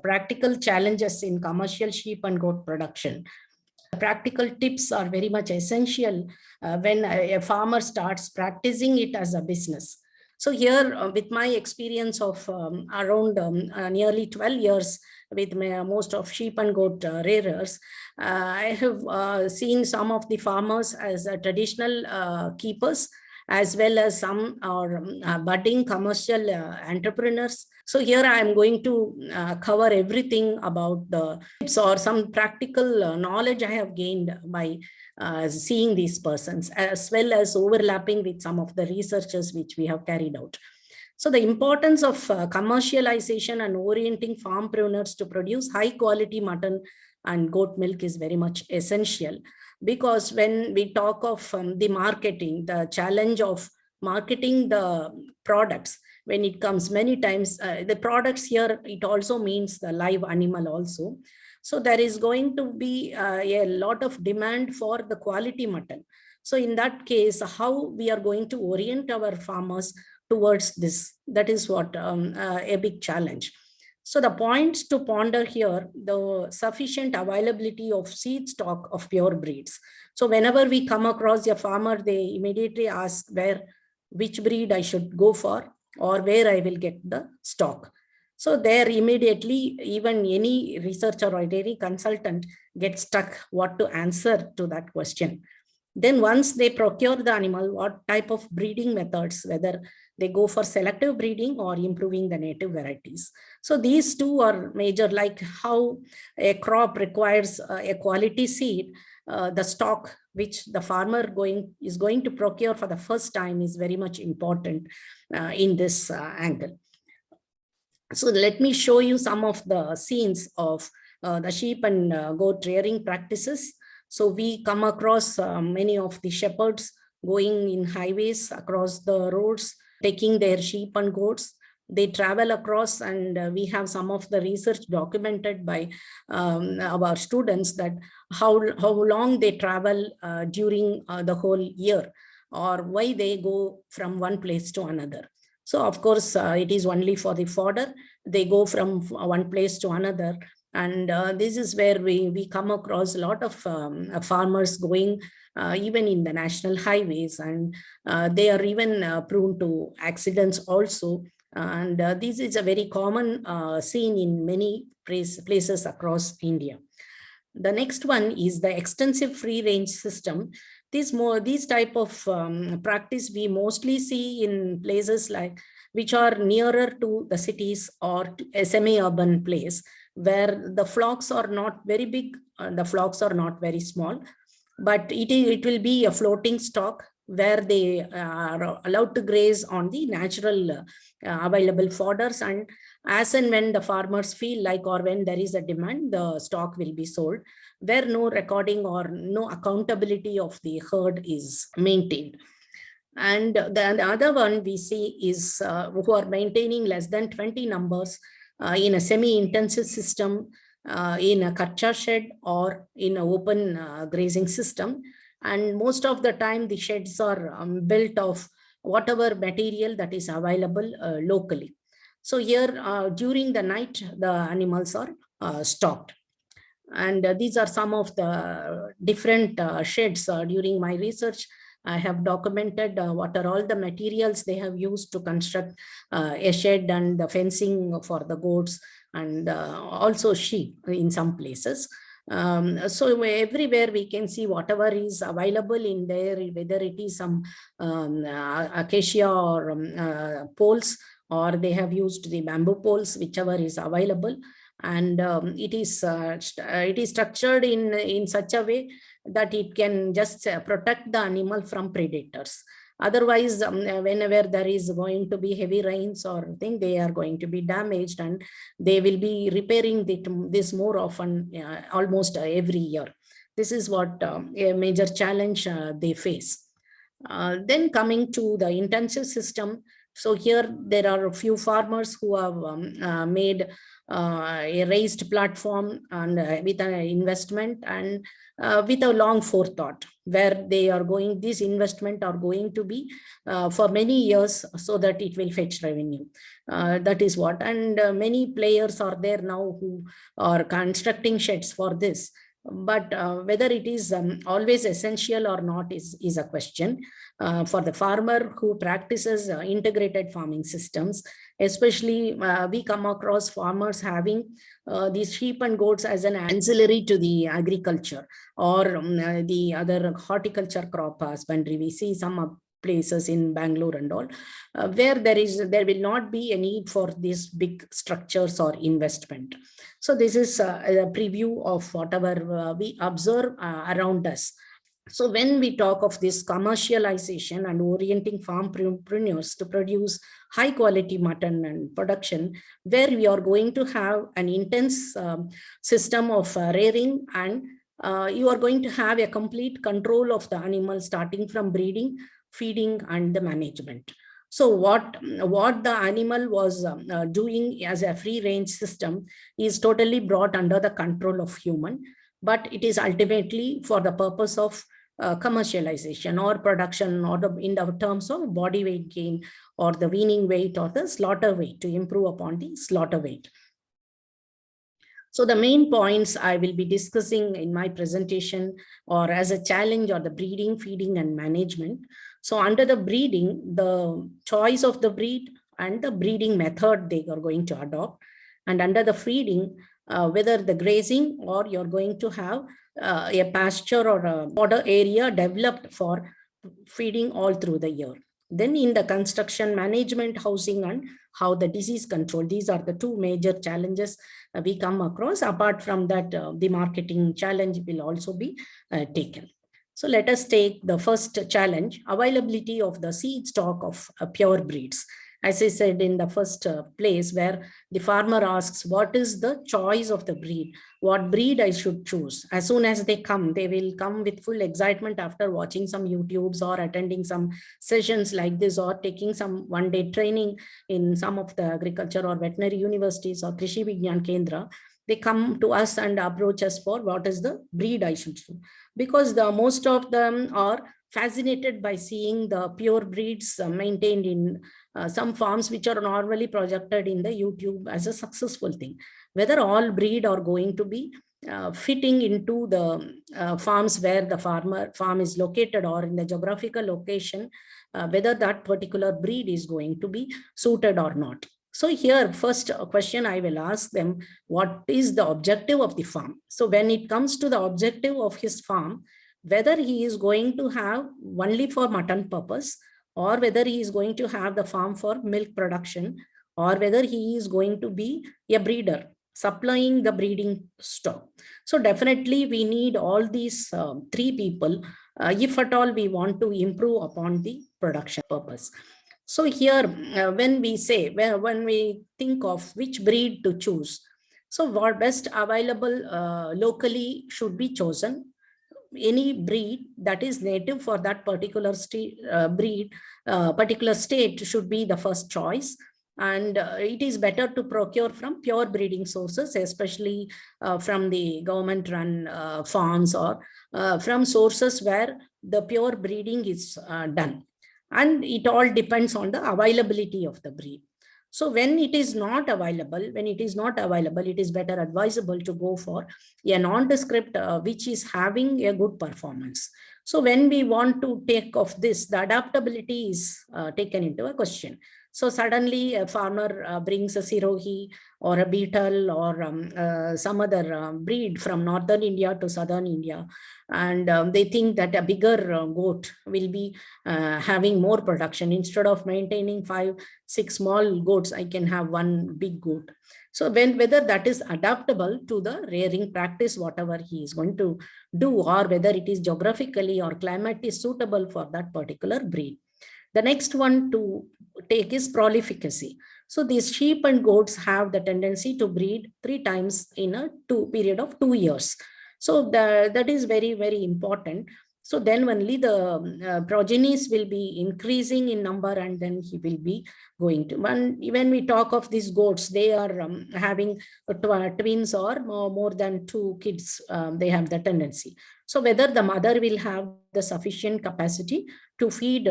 practical challenges in commercial sheep and goat production. Practical tips are very much essential when a farmer starts practicing it as a business. So here, with my experience of around nearly 12 years with most of sheep and goat rearers, I have seen some of the farmers as traditional keepers, as well as some are budding commercial entrepreneurs. So here I am going to cover everything about the tips or some practical knowledge I have gained by seeing these persons, as well as overlapping with some of the researches which we have carried out. So the importance of commercialization and orienting farmpreneurs to produce high quality mutton and goat milk is very much essential, because when we talk of the marketing, the challenge of marketing the products, when it comes many times, the products here, it also means the live animal also. So there is going to be a lot of demand for the quality mutton. So in that case, how we are going to orient our farmers towards this, that is what a big challenge. So the points to ponder here, the sufficient availability of seed stock of pure breeds. So whenever we come across a farmer, they immediately ask which breed I should go for, or where I will get the stock. So there immediately, even any researcher or any consultant gets stuck what to answer to that question. Then once they procure the animal, what type of breeding methods, whether they go for selective breeding or improving the native varieties. So these two are major, like how a crop requires a quality seed, the stock which the farmer is going to procure for the first time is very much important in this angle. So let me show you some of the scenes of the sheep and goat rearing practices. So we come across many of the shepherds going in highways across the roads, taking their sheep and goats. They travel across, and we have some of the research documented by our students that how long they travel during the whole year, or why they go from one place to another. So of course, it is only for the fodder. They go from one place to another. And this is where we come across a lot of farmers going even in the national highways, and they are even prone to accidents also. And this is a very common scene in many places across India. The next one is the extensive free range system. These type of practice we mostly see in places like which are nearer to the cities or a semi-urban place, where the flocks are not very big, the flocks are not very small, but it will be a floating stock where they are allowed to graze on the natural available fodders, and as and when the farmers feel like, or when there is a demand, the stock will be sold, where no recording or no accountability of the herd is maintained. And the other one we see is who are maintaining less than 20 numbers in a semi-intensive system, in a kacha shed or in an open grazing system. And most of the time the sheds are built of whatever material that is available locally. So here during the night, the animals are stocked. And these are some of the different sheds. During my research, I have documented what are all the materials they have used to construct a shed, and the fencing for the goats, and also sheep in some places. So everywhere we can see whatever is available in there, whether it is some acacia or poles, or they have used the bamboo poles, whichever is available. And it is structured in such a way that it can just protect the animal from predators. Otherwise, whenever there is going to be heavy rains or thing, they are going to be damaged, and they will be repairing this more often, almost every year. This is what a major challenge they face. Then coming to the intensive system. So here there are a few farmers who have made a raised platform and with an investment and with a long forethought, where they are going, this investment are going to be for many years so that it will fetch revenue. That is what, and many players are there now who are constructing sheds for this. But whether it is always essential or not is a question. For the farmer who practices integrated farming systems, especially we come across farmers having these sheep and goats as an ancillary to the agriculture or the other horticulture crop husbandry. We see some places in Bangalore and all, where there will not be a need for these big structures or investment. So this is a preview of whatever we observe around us. So when we talk of this commercialization and orienting farmpreneurs to produce high quality mutton and production, where we are going to have an intense system of rearing, and you are going to have a complete control of the animal, starting from breeding, feeding, and the management. So what the animal was doing as a free range system is totally brought under the control of human, but it is ultimately for the purpose of commercialization or production, or in the terms of body weight gain or the weaning weight or the slaughter weight, to improve upon the slaughter weight. So the main points I will be discussing in my presentation or as a challenge are the breeding, feeding, and management. So under the breeding, the choice of the breed and the breeding method they are going to adopt. And under the feeding, whether the grazing or you're going to have a pasture or a fodder area developed for feeding all through the year. Then in the construction, management, housing, and how the disease control, these are the two major challenges we come across. Apart from that, the marketing challenge will also be taken. So let us take the first challenge, availability of the seed stock of pure breeds. As I said in the first place, where the farmer asks, what is the choice of the breed? What breed I should choose? As soon as they will come with full excitement after watching some YouTubes or attending some sessions like this, or taking some one-day training in some of the agriculture or veterinary universities or Krishi Vigyan Kendra. They come to us and approach us for what is the breed I should choose. Because most of them are fascinated by seeing the pure breeds maintained in some farms which are normally projected in the YouTube as a successful thing. Whether all breed are going to be fitting into the farms where the farm is located, or in the geographical location, whether that particular breed is going to be suited or not. So here, first question I will ask them, what is the objective of the farm? So when it comes to the objective of his farm, whether he is going to have only for mutton purpose, or whether he is going to have the farm for milk production, or whether he is going to be a breeder supplying the breeding stock. So definitely we need all these three people if at all we want to improve upon the production purpose. So here, when we say, when we think of which breed to choose, so what best available locally should be chosen. Any breed that is native for that particular particular state should be the first choice. And it is better to procure from pure breeding sources, especially from the government run farms, or from sources where the pure breeding is done. And it all depends on the availability of the breed. So when it is not available, it is better advisable to go for a nondescript which is having a good performance. So when we want to take of this, the adaptability is taken into a question. So suddenly a farmer brings a Sirohi or a beetle or some other breed from northern India to southern India, and they think that a bigger goat will be having more production. Instead of maintaining 5-6 small goats, I can have one big goat. So whether that is adaptable to the rearing practice, whatever he is going to do, or whether it is geographically or climate is suitable for that particular breed. The next one to take is prolificacy. So these sheep and goats have the tendency to breed 3 times in a period of 2 years. So that is very, very important. So then only the progenies will be increasing in number, and then he will be going to. When we talk of these goats, they are having twins or more than 2 kids. They have the tendency. So whether the mother will have the sufficient capacity to feed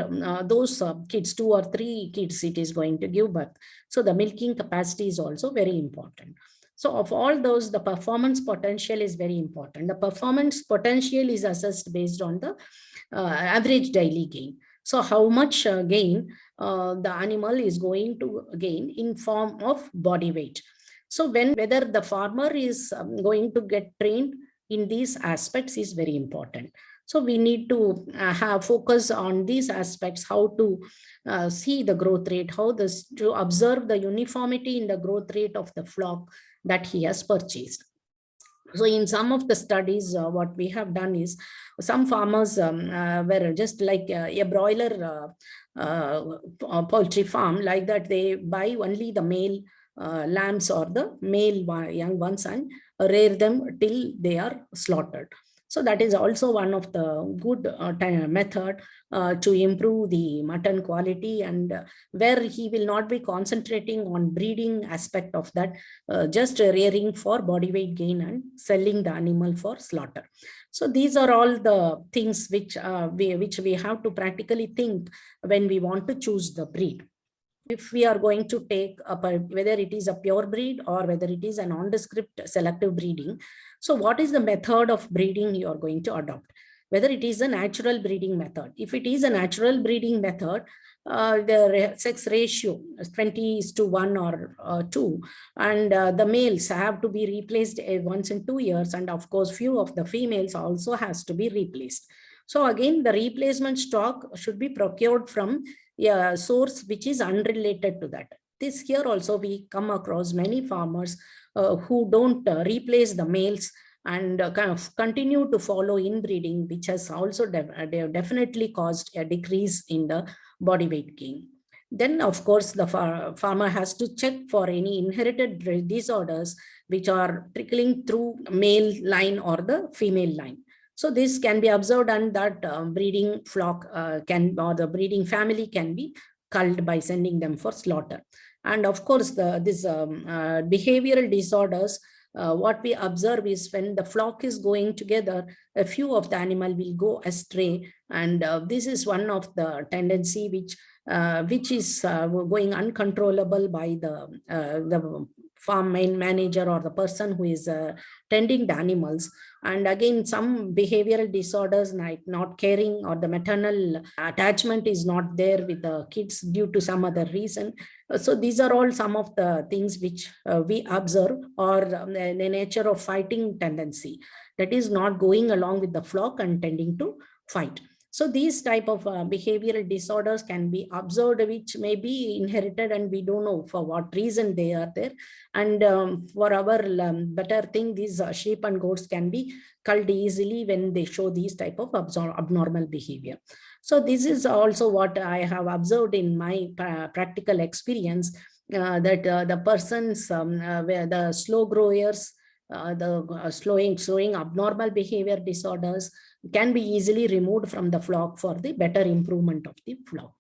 those kids, 2 or 3 kids it is going to give birth. So the milking capacity is also very important. So of all those, the performance potential is very important. The performance potential is assessed based on the average daily gain. So how much gain the animal is going to gain in form of body weight. So whether the farmer is going to get trained in these aspects is very important. So we need to have focus on these aspects, how to see the growth rate, to observe the uniformity in the growth rate of the flock that he has purchased. So in some of the studies, what we have done is some farmers were just like a broiler poultry farm, like that they buy only the male lambs or the male young ones and rear them till they are slaughtered. So that is also one of the good method to improve the mutton quality, and where he will not be concentrating on breeding aspect of that, just rearing for body weight gain and selling the animal for slaughter. So these are all the things which we have to practically think when we want to choose the breed. If we are going to take whether it is a pure breed or whether it is a nondescript selective breeding, so what is the method of breeding you are going to adopt? Whether it is a natural breeding method. If it is a natural breeding method, the sex ratio is 20:1 or 2, and the males have to be replaced once in 2 years, and of course few of the females also has to be replaced. So again, the replacement stock should be procured from a source which is unrelated to that. This here also we come across many farmers who don't replace the males and kind of continue to follow inbreeding, which has also definitely caused a decrease in the body weight gain. Then, of course, the farmer has to check for any inherited disorders which are trickling through male line or the female line. So this can be observed, and that breeding flock or the breeding family can be culled by sending them for slaughter. And of course, this behavioral disorders, what we observe is when the flock is going together, a few of the animal will go astray, and this is one of the tendency which is going uncontrollable by the farm manager or the person who is tending the animals. And again, some behavioral disorders like not caring, or the maternal attachment is not there with the kids due to some other reason. So these are all some of the things which we observe, or the nature of fighting tendency that is not going along with the flock and tending to fight. So these type of behavioral disorders can be observed, which may be inherited, and we don't know for what reason they are there. And for our better thing, these sheep and goats can be culled easily when they show these type of abnormal behavior. So this is also what I have observed in my practical experience, that the persons where the slow growers, showing abnormal behavior disorders can be easily removed from the flock for the better improvement of the flock.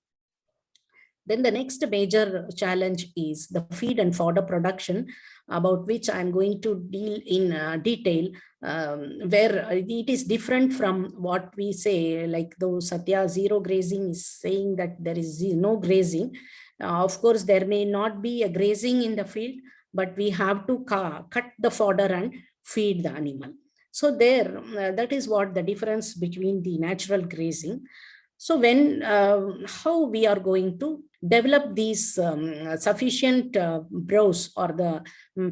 Then the next major challenge is the feed and fodder production, about which I'm going to deal in detail, where it is different from what we say, like though Sathyazerograzing is saying that there is no grazing. Of course, there may not be a grazing in the field, but we have to cut the fodder and feed the animal. So there, that is what the difference between the natural grazing. So when, how we are going to develop these sufficient browse or the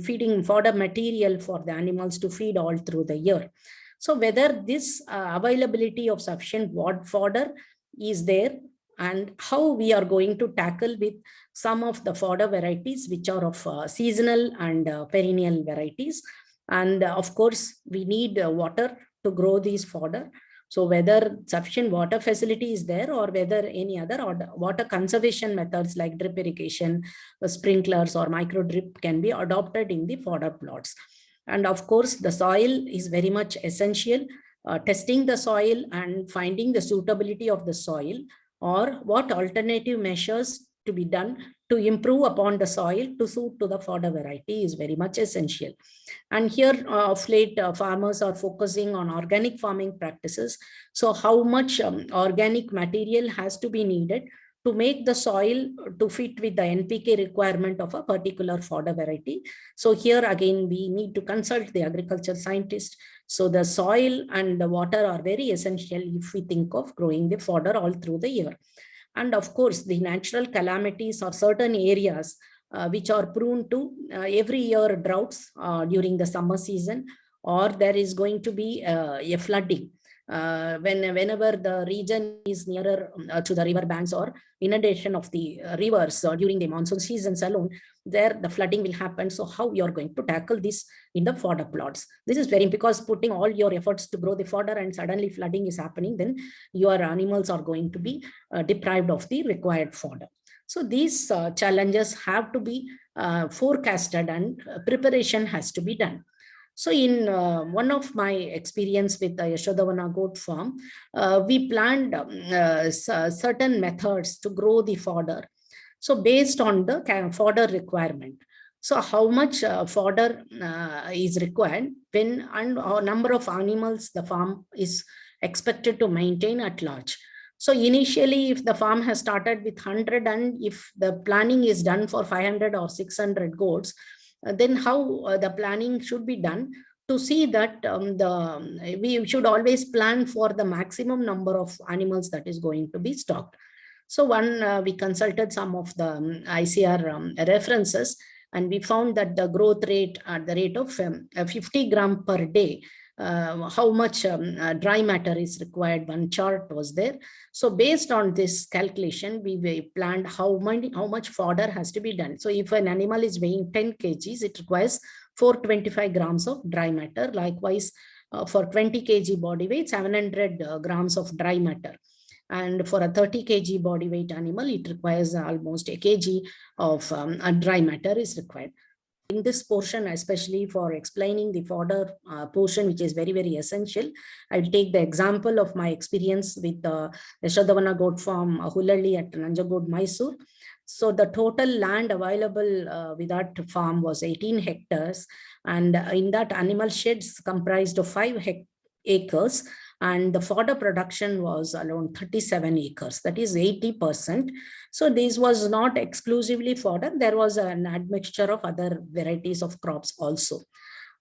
feeding fodder material for the animals to feed all through the year. So whether this availability of sufficient fodder is there, and how we are going to tackle with some of the fodder varieties which are of seasonal and perennial varieties. And of course, we need water to grow these fodder. So whether sufficient water facility is there, or whether any other water conservation methods like drip irrigation, sprinklers or micro drip can be adopted in the fodder plots. And of course, the soil is very much essential. testing the soil and finding the suitability of the soil, or what alternative measures to be done to improve upon the soil to suit to the fodder variety is very much essential. And here of late, farmers are focusing on organic farming practices. So how much organic material has to be needed to make the soil to fit with the NPK requirement of a particular fodder variety. So here again, we need to consult the agriculture scientist. So the soil and the water are very essential if we think of growing the fodder all through the year. And of course, the natural calamities or certain areas which are prone to every year droughts during the summer season, or there is going to be a flooding. Whenever the region is nearer to the river banks or inundation of the rivers during the monsoon seasons alone, there the flooding will happen. So how you are going to tackle this in the fodder plots? This is very, because putting all your efforts to grow the fodder and suddenly flooding is happening, then your animals are going to be deprived of the required fodder. So these challenges have to be forecasted, and preparation has to be done. So in one of my experience with the Yashodhavana goat farm, we planned certain methods to grow the fodder. So based on the fodder requirement. So how much fodder is required when, and our number of animals the farm is expected to maintain at large. So initially, if the farm has started with 100, and if the planning is done for 500 or 600 goats, then how the planning should be done to see that we should always plan for the maximum number of animals that is going to be stocked. So we consulted some of the ICR references, and we found that the growth rate at the rate of 50 gram per day, how much dry matter is required. One chart was there. So based on this calculation, we planned how much fodder has to be done. So if an animal is weighing 10 kgs, it requires 425 grams of dry matter. Likewise, for 20 kg body weight, 700 grams of dry matter. And for a 30 kg body weight animal, it requires almost a kg of dry matter is required. In this portion, especially for explaining the fodder portion, which is very, very essential, I will take the example of my experience with the Yashodhavana goat farm, Hulalli at Nanjagod, Mysore. So the total land available with that farm was 18 hectares. And in that, animal sheds comprised of 5 acres. And the fodder production was around 37 acres, that is 80%. So this was not exclusively fodder. There was an admixture of other varieties of crops also.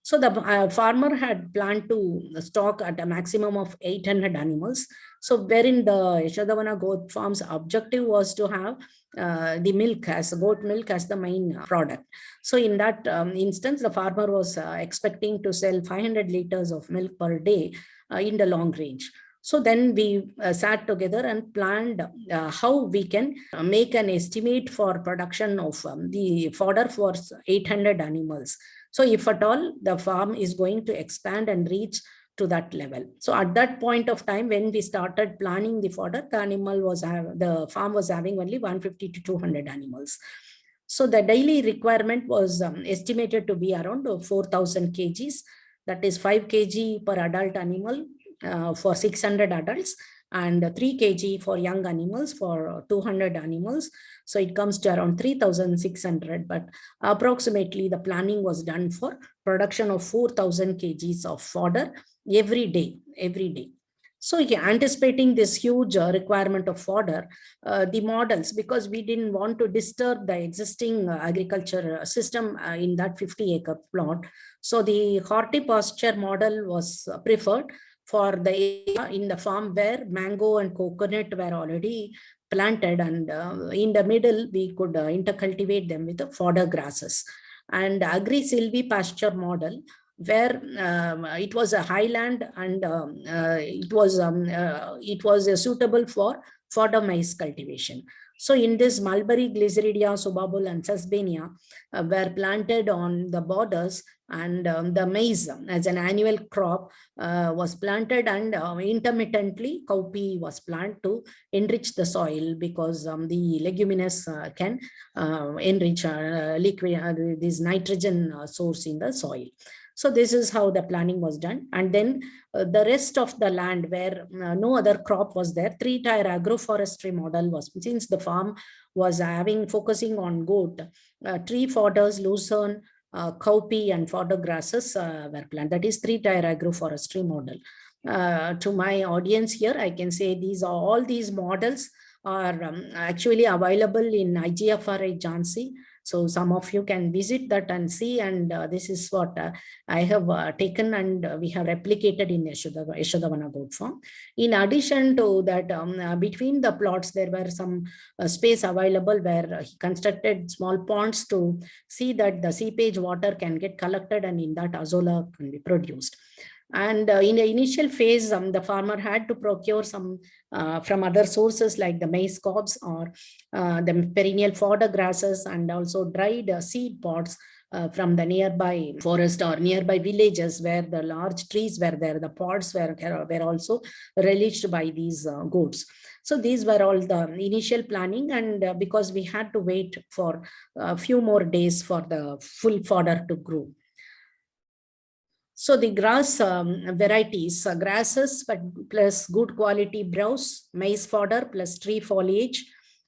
So the farmer had planned to stock at a maximum of 800 animals. So wherein the Yashodhavana goat farm's objective was to have the milk as goat milk as the main product. So in that instance, the farmer was expecting to sell 500 liters of milk per day in the long range. So then we sat together and planned how we can make an estimate for production of the fodder for 800 animals. So if at all the farm is going to expand and reach to that level. So at that point of time, when we started planning the fodder, the farm was having only 150 to 200 animals. So the daily requirement was estimated to be around 4,000 kgs. That is 5 kg per adult animal for 600 adults, and 3 kg for young animals for 200 animals. So it comes to around 3,600, but approximately the planning was done for production of 4,000 kgs of fodder every day. So anticipating this huge requirement of fodder, the models, because we didn't want to disturb the existing agriculture system in that 50-acre plot. So the hortipasture model was preferred for the area in the farm where mango and coconut were already planted, and in the middle we could intercultivate them with the fodder grasses. And agri-silvipasture model, where it was a highland, and it was suitable for fodder maize cultivation. So in this, mulberry, glyceridia, subabul, and susbania were planted on the borders, and the maize as an annual crop was planted, and intermittently cowpea was planted to enrich the soil, because the leguminous can enrich liquid this nitrogen source in the soil. So this is how the planning was done. And then the rest of the land where no other crop was there, three-tier agroforestry model was, since the farm was focusing on goat, tree fodders, lucerne, cowpea and fodder grasses were planted. That is three-tier agroforestry model. To my audience here, I can say all these models are actually available in IGFRA Jhansi. So some of you can visit that and see, and this is what I have taken and we have replicated in Yashodhavana goat farm. In addition to that, between the plots, there were some space available where he constructed small ponds to see that the seepage water can get collected and in that azolla can be produced. And in the initial phase, the farmer had to procure some from other sources like the maize cobs or the perennial fodder grasses, and also dried seed pods from the nearby forest or nearby villages where the large trees were there. The pods were also relished by these goats. So these were all the initial planning, and because we had to wait for a few more days for the full fodder to grow. So the grass varieties, grasses plus good quality browse, maize fodder plus tree foliage,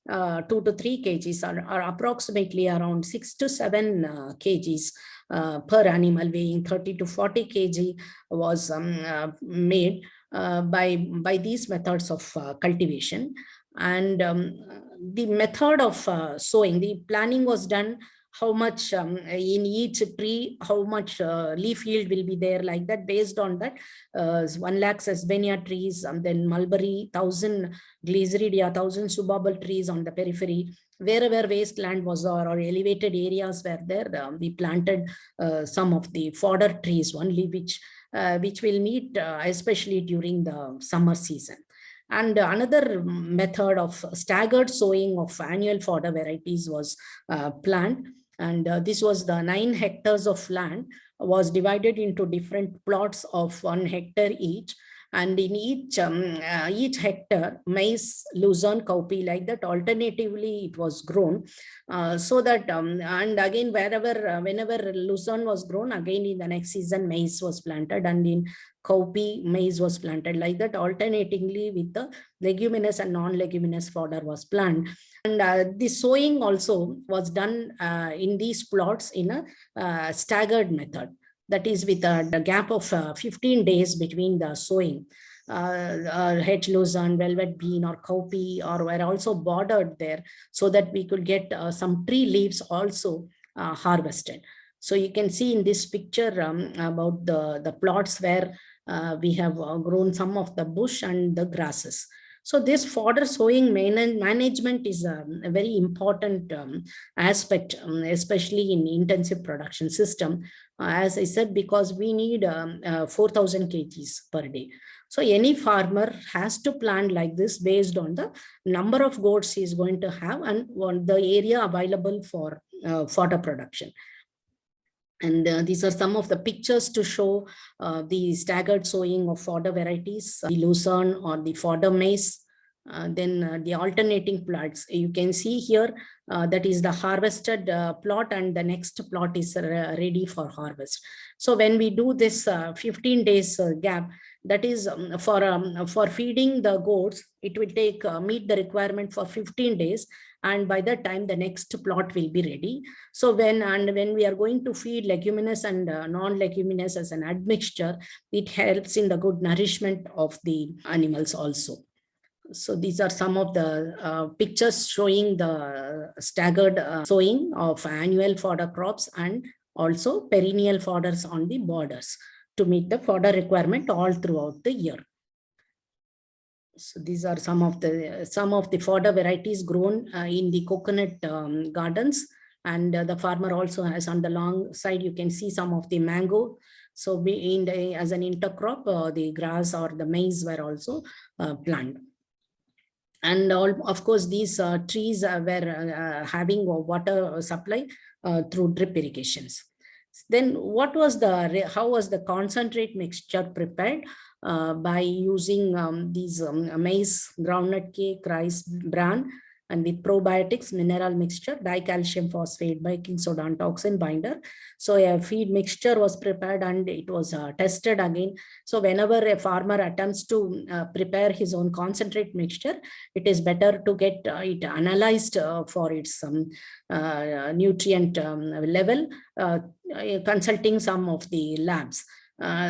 2 to 3 kgs are approximately around 6 to 7 kgs per animal, weighing 30 to 40 kg was made by these methods of cultivation. And the method of sowing, the planning was done how much in each tree, how much leaf yield will be there, like that. Based on that, 1 lakh sesbania trees, and then mulberry, 1000 glyceridia, 1000 subabal trees on the periphery. Wherever wasteland was or elevated areas were there, we planted some of the fodder trees only, which will meet especially during the summer season. And another method of staggered sowing of annual fodder varieties was planned. And this was the 9 hectares of land was divided into different plots of 1 hectare each. And in each hectare, maize, lucerne, cowpea, like that, alternatively it was grown. So that, and again, whenever lucerne was grown, again in the next season, maize was planted, and in cowpea, maize was planted, like that, alternatingly with the leguminous and non-leguminous fodder was planted. And the sowing also was done in these plots in a staggered method. That is with a gap of 15 days between the sowing. Hedge lucerne, velvet bean or cowpea or were also bordered there, so that we could get some tree leaves also harvested. So you can see in this picture about the plots where we have grown some of the bush and the grasses. So this fodder sowing management is a very important aspect, especially in intensive production system. As I said, because we need 4,000 kgs per day. So any farmer has to plan like this based on the number of goats he is going to have and the area available for fodder production. And these are some of the pictures to show the staggered sowing of fodder varieties, the lucerne or the fodder maize. Then the alternating plots. You can see here that is the harvested plot, and the next plot is ready for harvest. So when we do this 15 days gap, that is for feeding the goats, it will take meet the requirement for 15 days. And by that time, the next plot will be ready. So when we are going to feed leguminous and non-leguminous as an admixture, it helps in the good nourishment of the animals also. So these are some of the pictures showing the staggered sowing of annual fodder crops and also perennial fodders on the borders to meet the fodder requirement all throughout the year. So these are some of the fodder varieties grown in the coconut gardens, and the farmer also has on the long side, you can see some of the mango. So as an intercrop, the grass or the maize were also planted. And of course, these trees were having water supply through drip irrigations. Then how was the concentrate mixture prepared? By using these maize, groundnut cake, rice bran, and with probiotics, mineral mixture, dicalcium phosphate, baking soda, and toxin binder. So a feed mixture was prepared and it was tested again. So whenever a farmer attempts to prepare his own concentrate mixture, it is better to get it analyzed for its nutrient level, consulting some of the labs.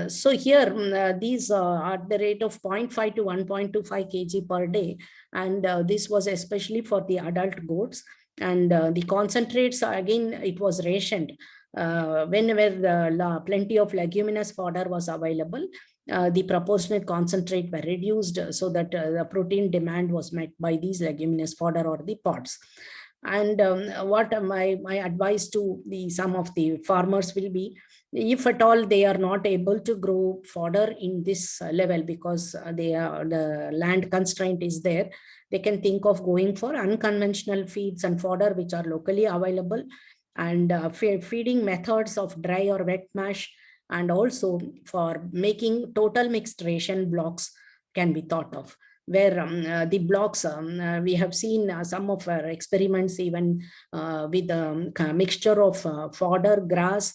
So here, these are at the rate of 0.5 to 1.25 kg per day. And this was especially for the adult goats. And the concentrates, again, it was rationed. Whenever plenty of leguminous fodder was available, the proportionate concentrate were reduced so that the protein demand was met by these leguminous fodder or the pods. And what my advice to some of the farmers will be, if at all they are not able to grow fodder in this level because the land constraint is there, they can think of going for unconventional feeds and fodder which are locally available, and feeding methods of dry or wet mash, and also for making total mixed ration blocks can be thought of, where the blocks, we have seen some of our experiments even with a mixture of fodder, grass,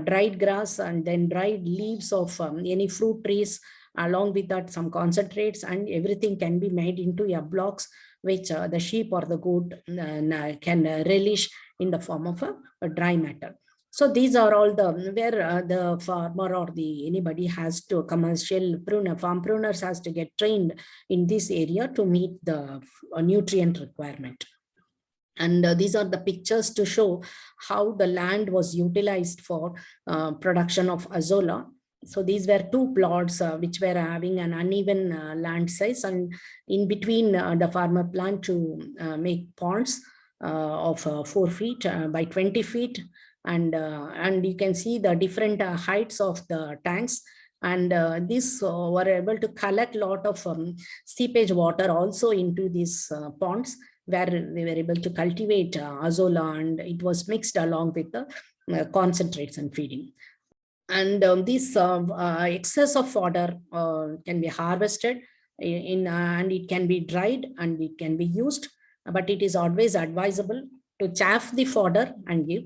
dried grass, and then dried leaves of any fruit trees, along with that some concentrates, and everything can be made into blocks which the sheep or the goat can relish in the form of a dry matter. So these are all where the farmer or anybody has to, commercial farm pruners has to get trained in this area to meet the nutrient requirement. And these are the pictures to show how the land was utilized for production of azolla. So these were two plots which were having an uneven land size, and in between the farmer planned to make ponds of 4 feet by 20 feet. And you can see the different heights of the tanks. And these were able to collect a lot of seepage water also into these ponds, where they were able to cultivate azolla, and it was mixed along with the concentrates and feeding. And this excess of fodder can be harvested and it can be dried and it can be used, but it is always advisable to chaff the fodder and give.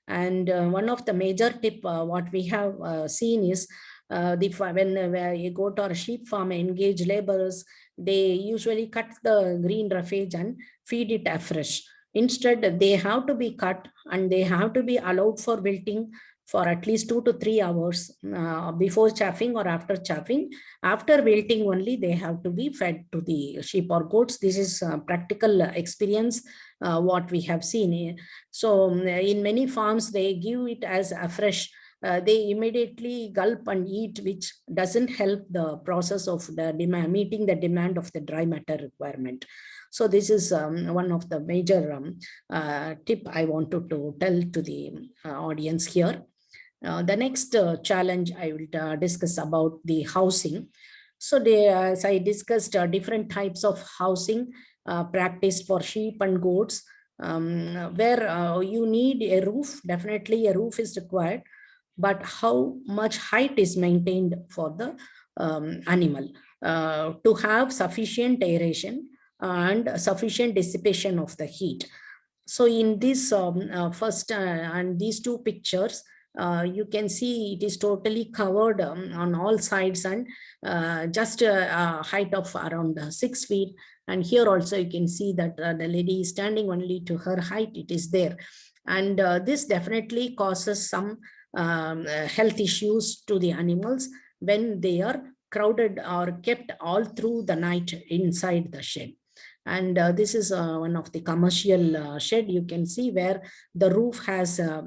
And one of the major tip what we have seen is when a goat or sheep farm engage laborers, they usually cut the green roughage and feed it afresh. Instead, they have to be cut and they have to be allowed for wilting for at least 2 to 3 hours before chaffing or after chaffing. After wilting only, they have to be fed to the sheep or goats. This is practical experience what we have seen. So in many farms, they give it as a fresh. They immediately gulp and eat, which doesn't help the process of the demand, meeting the demand of the dry matter requirement. So this is one of the major tip I wanted to tell to the audience here. The next challenge I will discuss about the housing. So as I discussed, different types of housing practiced for sheep and goats, where you need a roof. Definitely a roof is required, but how much height is maintained for the animal to have sufficient aeration and sufficient dissipation of the heat. So in this first and these two pictures, you can see it is totally covered on all sides, and just a height of around 6 feet. And here also you can see that the lady is standing only to her height, it is there. And this definitely causes some health issues to the animals when they are crowded or kept all through the night inside the shed. And this is one of the commercial shed. You can see where the roof has a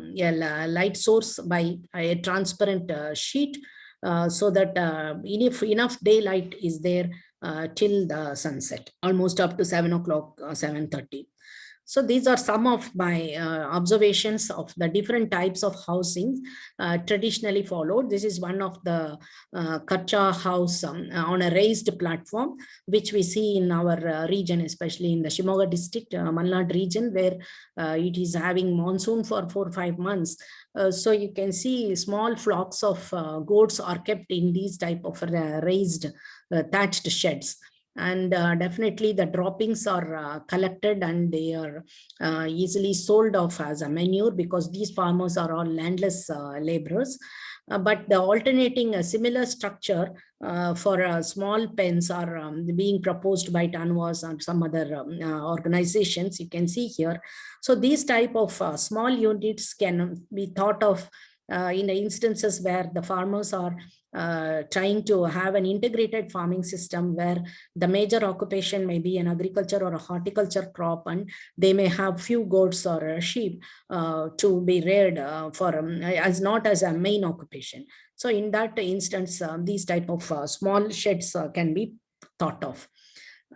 light source by a transparent sheet, so that enough daylight is there till the sunset, almost up to 7 o'clock, 7:30. So these are some of my observations of the different types of housing traditionally followed. This is one of the kacha house on a raised platform, which we see in our region, especially in the Shimoga district, Malnad region, where it is having monsoon for 4 or 5 months. So you can see small flocks of goats are kept in these type of raised thatched sheds. And definitely the droppings are collected and they are easily sold off as a manure, because these farmers are all landless laborers. But the alternating a similar structure for small pens are being proposed by Tanvas and some other organizations, you can see here. So these type of small units can be thought of in instances where the farmers are trying to have an integrated farming system, where the major occupation may be an agriculture or a horticulture crop, and they may have few goats or sheep to be reared for as not as a main occupation. So in that instance, these type of small sheds can be thought of.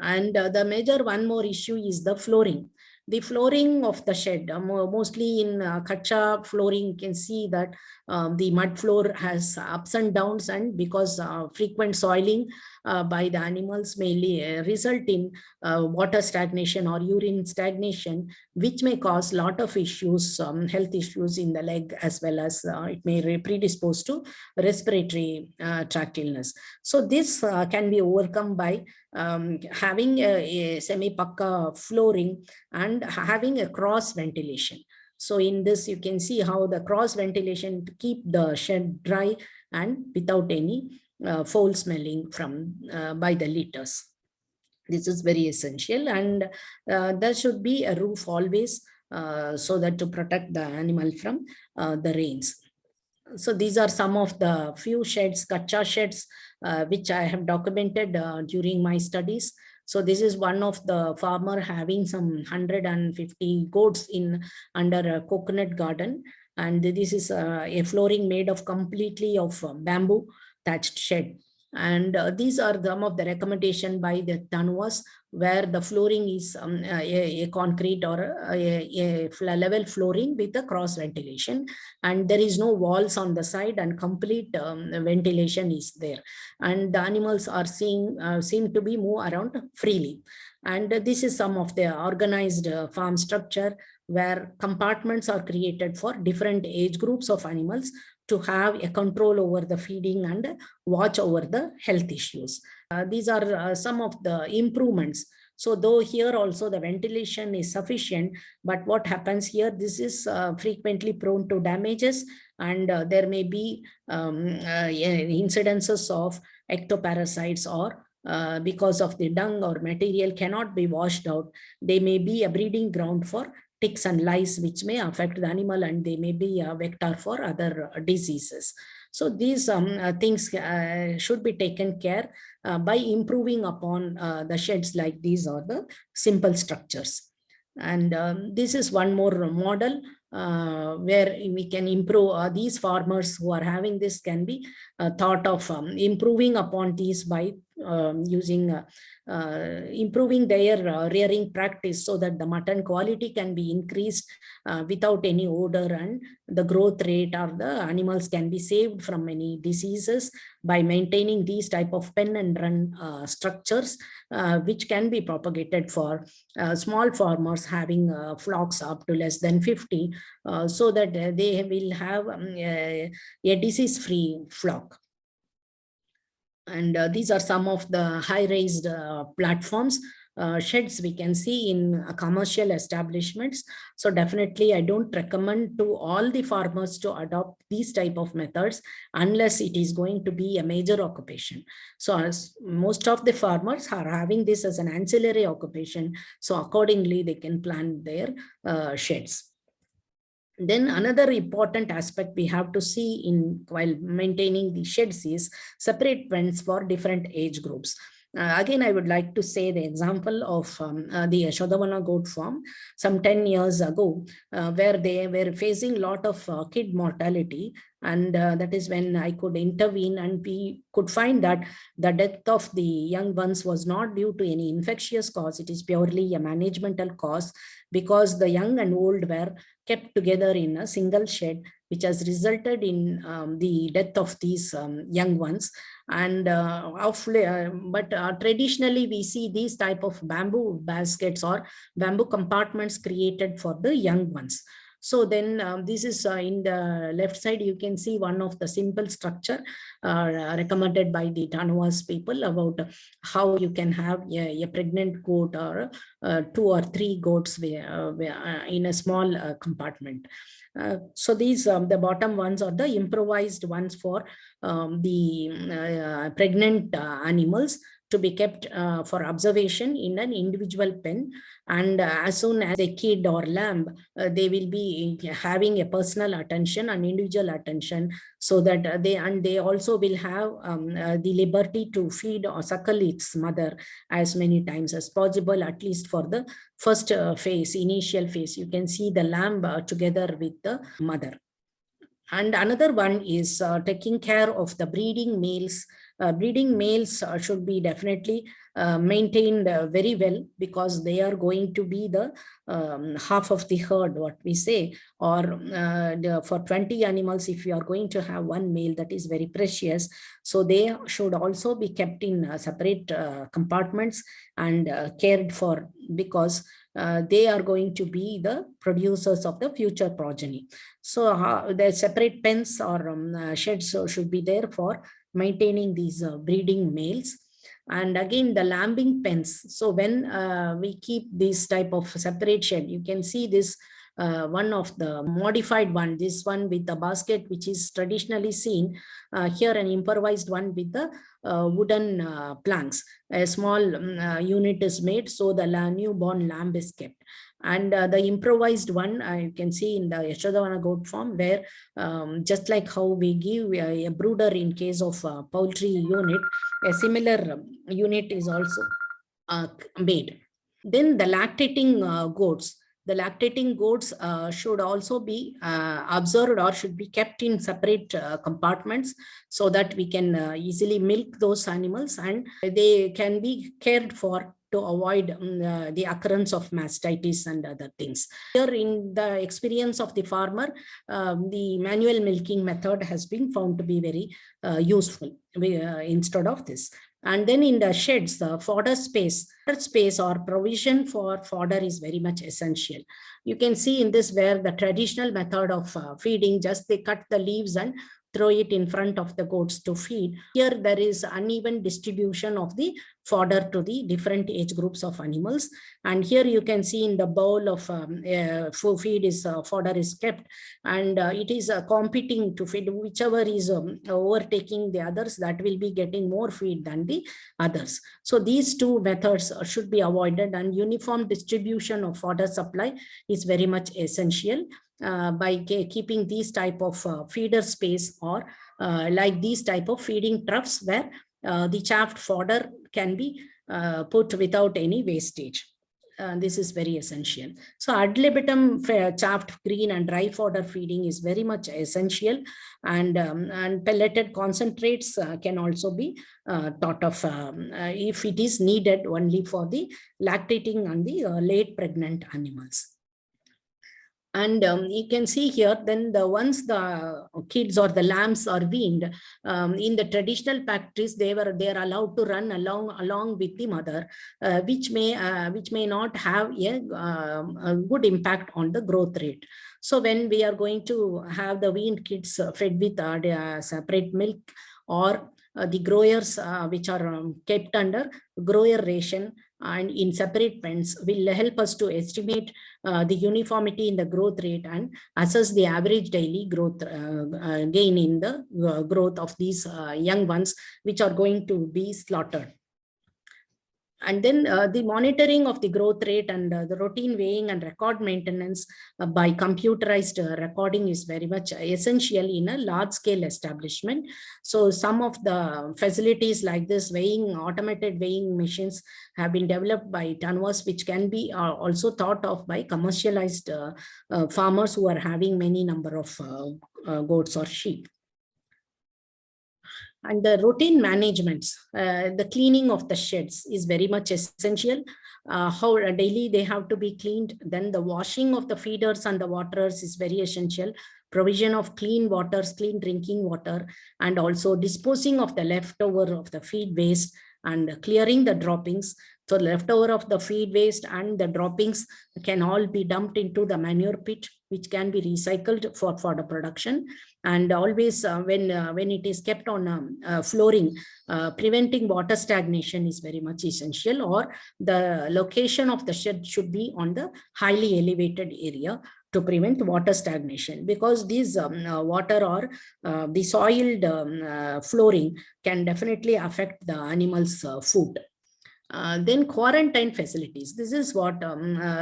And the major one more issue is the flooring. The flooring of the shed, mostly in kacha flooring, you can see that the mud floor has ups and downs, and because frequent soiling by the animals may result in water stagnation or urine stagnation, which may cause a lot of issues, health issues in the leg, as well as it may predispose to respiratory tract illness. So this can be overcome by having a semi-pakka flooring and having a cross ventilation. So in this, you can see how the cross ventilation to keep the shed dry and without any foul smelling from by the litters. This is very essential, and there should be a roof always so that to protect the animal from the rains. So these are some of the few sheds, kacha sheds, which I have documented during my studies. So this is one of the farmer having some 150 goats in under a coconut garden. And this is a flooring made of completely of bamboo thatched shed. And these are some of the recommendation by the Tanvas, where the flooring is a concrete or a level flooring with a cross ventilation, and there is no walls on the side, and complete ventilation is there, and the animals are seem to be move around freely. And this is some of the organized farm structure, where compartments are created for different age groups of animals to have a control over the feeding and watch over the health issues. These are some of the improvements. So though here also the ventilation is sufficient, but what happens here, this is frequently prone to damages, and there may be incidences of ectoparasites, or because of the dung or material cannot be washed out, they may be a breeding ground for ticks and lice, which may affect the animal, and they may be a vector for other diseases. So these things should be taken care by improving upon the sheds like these, or the simple structures. And this is one more model where we can improve. These farmers who are having this can be thought of improving upon these by using improving their rearing practice, so that the mutton quality can be increased without any odor, and the growth rate or the animals can be saved from many diseases by maintaining these type of pen and run structures, which can be propagated for small farmers having flocks up to less than 50, so that they will have a disease-free flock. And these are some of the high-raised platforms, sheds we can see in commercial establishments. So definitely I don't recommend to all the farmers to adopt these type of methods unless it is going to be a major occupation. So as most of the farmers are having this as an ancillary occupation, so accordingly they can plan their sheds. Then another important aspect we have to see in while maintaining the sheds is separate pens for different age groups. Again, I would like to say the example of the Yashodhavana goat farm some 10 years ago, where they were facing a lot of kid mortality. And that is when I could intervene, and we could find that the death of the young ones was not due to any infectious cause. It is purely a managemental cause, because the young and old were kept together in a single shed, which has resulted in the death of these young ones. And traditionally we see these type of bamboo baskets or bamboo compartments created for the young ones. So then this is in the left side, you can see one of the simple structure recommended by the Tanwas people about how you can have a pregnant goat or 2 or 3 goats in a small compartment. So these the bottom ones are the improvised ones for the pregnant animals to be kept for observation in an individual pen, and as soon as a kid or lamb, they will be having a personal attention and individual attention, so that they also will have the liberty to feed or suckle its mother as many times as possible, at least for the first phase, initial phase. You can see the lamb together with the mother. And another one is taking care of the breeding males. Breeding males should be definitely maintained very well, because they are going to be the half of the herd, what we say, or for 20 animals, if you are going to have one male, that is very precious. So they should also be kept in separate compartments and cared for, because they are going to be the producers of the future progeny. So the separate pens or sheds should be there for maintaining these breeding males. And again, the lambing pens. So when we keep this type of separate shed, you can see this one of the modified one, this one with the basket, which is traditionally seen. Here an improvised one with the wooden planks. A small unit is made, so the newborn lamb is kept. And the improvised one, you can see in the Yashodhavana goat farm, where just like how we give a brooder in case of poultry unit, a similar unit is also made. Then the lactating goats. The lactating goats should also be observed or should be kept in separate compartments, so that we can easily milk those animals, and they can be cared for to avoid the occurrence of mastitis and other things. Here, in the experience of the farmer, the manual milking method has been found to be very useful instead of this. And then in the sheds, the fodder space or provision for fodder is very much essential. You can see in this where the traditional method of feeding, just they cut the leaves and throw it in front of the goats to feed. Here there is uneven distribution of the fodder to the different age groups of animals. And here you can see in the bowl of feed is fodder is kept, and it is competing to feed. Whichever is overtaking the others, that will be getting more feed than the others. So these two methods should be avoided, and uniform distribution of fodder supply is very much essential. By keeping these type of feeder space, or like these type of feeding troughs, where the chaffed fodder can be put without any wastage. This is very essential. So ad libitum chaffed, green and dry fodder feeding is very much essential, and pelleted concentrates can also be thought of if it is needed only for the lactating and the late pregnant animals. And you can see here, then once the kids or the lambs are weaned, in the traditional factories, they are allowed to run along with the mother, which may not have a good impact on the growth rate. So when we are going to have the weaned kids fed with separate milk, or the growers which are kept under grower ration and in separate pens, will help us to estimate the uniformity in the growth rate and assess the average daily growth gain in the growth of these young ones which are going to be slaughtered. And then the monitoring of the growth rate and the routine weighing and record maintenance by computerized recording is very much essential in a large scale establishment. So some of the facilities like this automated weighing machines have been developed by Tanwas, which can be also thought of by commercialized farmers who are having many number of goats or sheep. And the routine management, the cleaning of the sheds is very much essential. How daily they have to be cleaned. Then the washing of the feeders and the waterers is very essential. Provision of clean waters, clean drinking water, and also disposing of the leftover of the feed waste, and clearing the droppings. So leftover of the feed waste and the droppings can all be dumped into the manure pit, which can be recycled for the production. And always when it is kept on flooring, preventing water stagnation is very much essential, or the location of the shed should be on the highly elevated area to prevent water stagnation, because these water or the soiled flooring can definitely affect the animals' food. Then quarantine facilities. This is what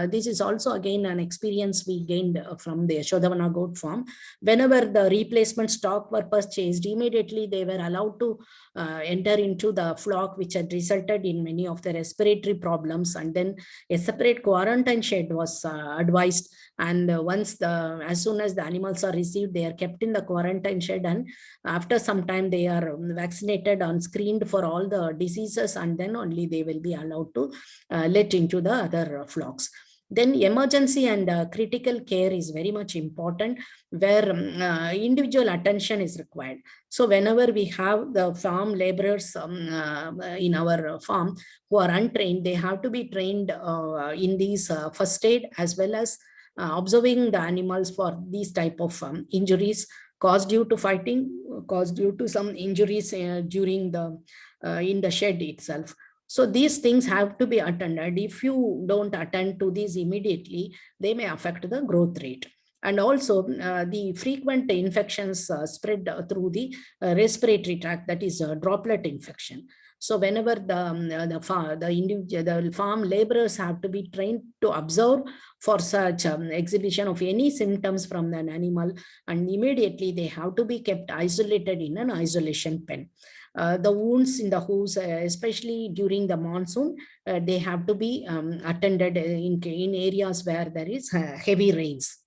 this is also again an experience we gained from the Yashodhavana goat farm. Whenever the replacement stock were purchased, immediately they were allowed to enter into the flock, which had resulted in many of the respiratory problems. And then a separate quarantine shed was advised. And as soon as the animals are received, they are kept in the quarantine shed, and after some time they are vaccinated and screened for all the diseases, and then only they will be allowed to let into the other flocks. Then emergency and critical care is very much important, where individual attention is required. So whenever we have the farm laborers in our farm who are untrained, they have to be trained in these first aid, as well as observing the animals for these type of injuries caused due to fighting, caused due to some injuries during the in the shed itself. So these things have to be attended. If you don't attend to these immediately, they may affect the growth rate. And also the frequent infections spread through the respiratory tract, that is droplet infection. So whenever the farm laborers have to be trained to observe for such exhibition of any symptoms from an animal, and immediately they have to be kept isolated in an isolation pen. The wounds in the hooves, especially during the monsoon, they have to be attended in areas where there is heavy rains.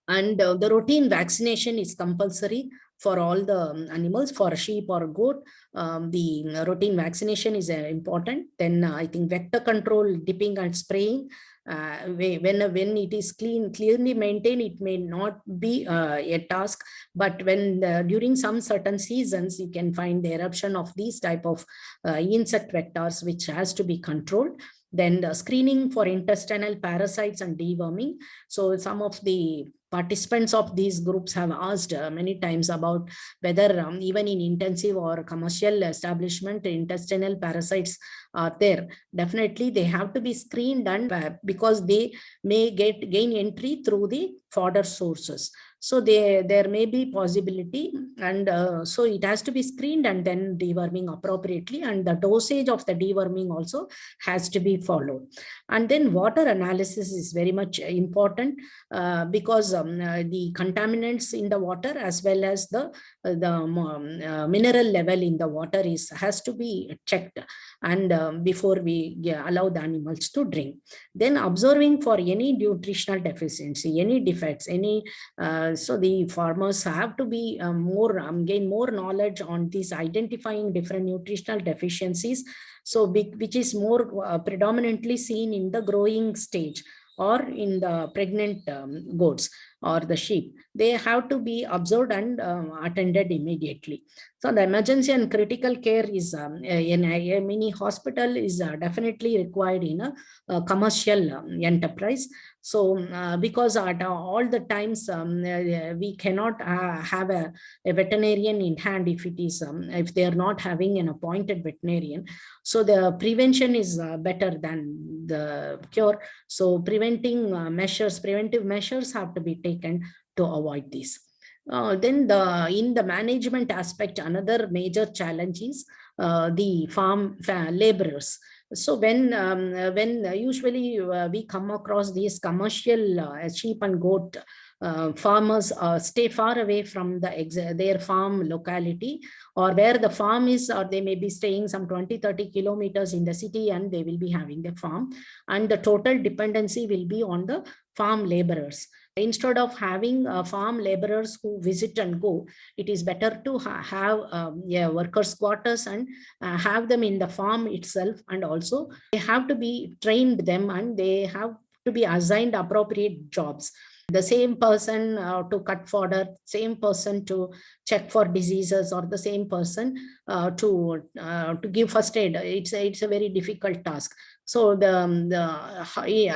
And the routine vaccination is compulsory for all the animals. For sheep or goat, the routine vaccination is important. Then I think vector control, dipping and spraying, when it is clearly maintained, it may not be a task, but when during some certain seasons you can find the eruption of these type of insect vectors, which has to be controlled. Then the screening for intestinal parasites and deworming. So some of the participants of these groups have asked many times about whether even in intensive or commercial establishment, intestinal parasites are there. Definitely they have to be screened, and because they may gain entry through the fodder sources. So there may be possibility, and so it has to be screened and then deworming appropriately, and the dosage of the deworming also has to be followed. And then water analysis is very much important, because the contaminants in the water, as well as the mineral level in the water has to be checked, and before we allow the animals to drink. Then observing for any nutritional deficiency, any defects, any so the farmers have to be gain more knowledge on these identifying different nutritional deficiencies, so which is more predominantly seen in the growing stage or in the pregnant goats or the sheep. They have to be observed and attended immediately. So the emergency and critical care is in a mini hospital is definitely required in a commercial enterprise. So because at all the times we cannot have a veterinarian in hand if it is if they are not having an appointed veterinarian. So the prevention is better than the cure. So preventive measures have to be taken to avoid this. Then in the management aspect, another major challenge is the farm laborers. So when usually we come across these commercial sheep and goat farmers stay far away from their farm locality, or where the farm is, or they may be staying some 20-30 kilometers in the city, and they will be having the farm, and the total dependency will be on the farm laborers. Instead of having farm laborers who visit and go, it is better to have workers' quarters and have them in the farm itself, and also they have to be trained them, and they have to be assigned appropriate jobs. the same person to cut fodder, same person to check for diseases, or the same person to give first aid. It's a very difficult task. So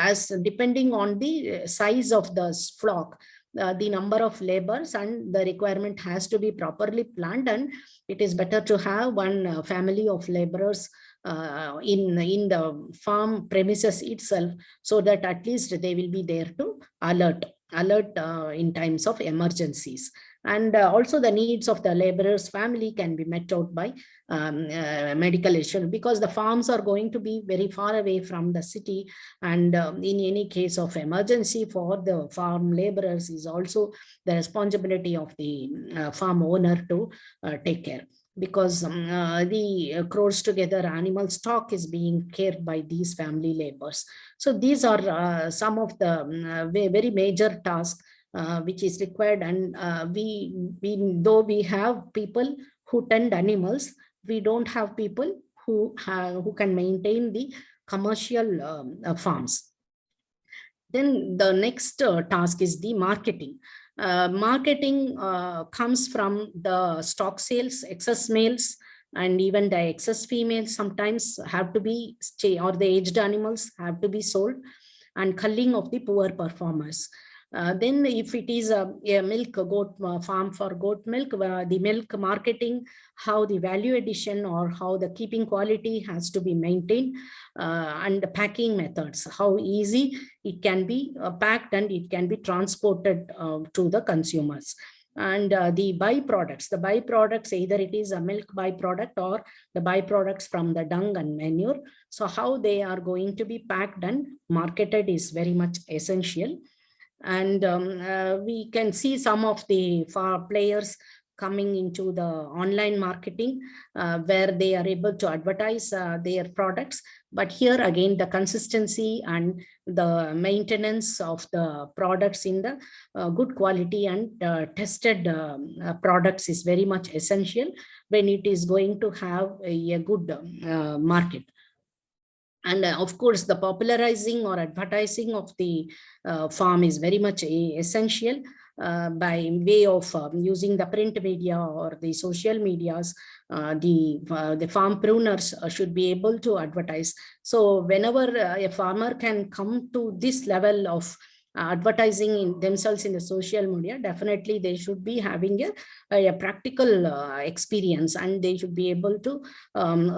as depending on the size of the flock, the number of laborers and the requirement has to be properly planned, and it is better to have one family of laborers in the farm premises itself, so that at least they will be there to alert in times of emergencies. And also the needs of the laborers family can be met out by medical issue, because the farms are going to be very far away from the city, and in any case of emergency for the farm laborers is also the responsibility of the farm owner to take care, because the crores together animal stock is being cared by these family laborers. So these are some of the very major tasks which is required. And though we have people who tend animals, we don't have people who can maintain the commercial farms. Then the next task is the marketing. Marketing comes from the stock sales, excess males, and even the excess females sometimes have to be, or the aged animals have to be sold, and culling of the poor performers. Then if it is a milk goat farm for goat milk, the milk marketing, how the value addition or how the keeping quality has to be maintained, and the packing methods, how easy it can be packed and it can be transported to the consumers. And the byproducts, either it is a milk byproduct or the byproducts from the dung and manure. So how they are going to be packed and marketed is very much essential. And we can see some of the players coming into the online marketing where they are able to advertise their products. But here again, the consistency and the maintenance of the products in the good quality and tested products is very much essential when it is going to have a good market. And of course, the popularizing or advertising of the farm is very much essential by way of using the print media or the social medias. The farmpreneurs should be able to advertise. So whenever a farmer can come to this level of advertising in themselves in the social media, definitely they should be having a practical experience, and they should be able to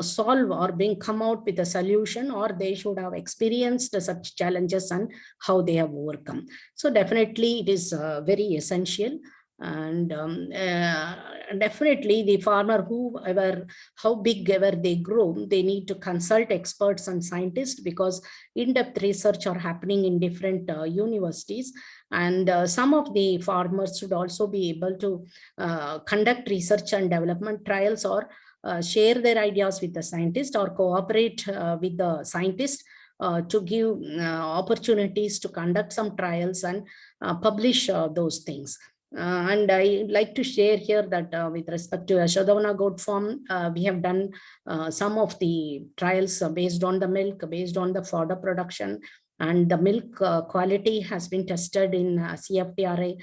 solve or come out with a solution, or they should have experienced such challenges and how they have overcome. So definitely it is very essential. And definitely the farmer, how big ever they grow, they need to consult experts and scientists, because in-depth research are happening in different universities. And some of the farmers should also be able to conduct research and development trials, or share their ideas with the scientist, or cooperate with the scientist to give opportunities to conduct some trials and publish those things. And I like to share here that with respect to Yashodhavana goat farm, we have done some of the trials based on the milk, based on the fodder production, and the milk quality has been tested in CFTRI.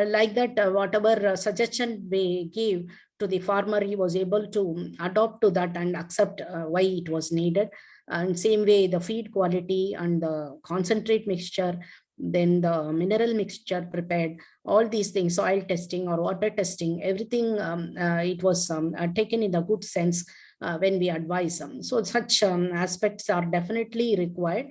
Like that, whatever suggestion we give to the farmer, he was able to adopt to that and accept why it was needed. And same way, the feed quality and the concentrate mixture, then the mineral mixture prepared, all these things, soil testing or water testing, everything, it was taken in a good sense when we advise them. So such aspects are definitely required.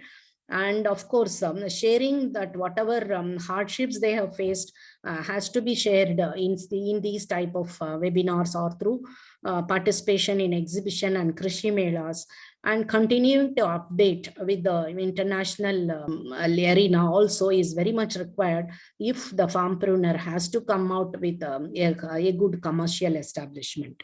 And of course, sharing that whatever hardships they have faced has to be shared in these type of webinars, or through participation in exhibition and Krishi Melas, and continuing to update with the international arena also is very much required if the farmpreneur has to come out with a good commercial establishment.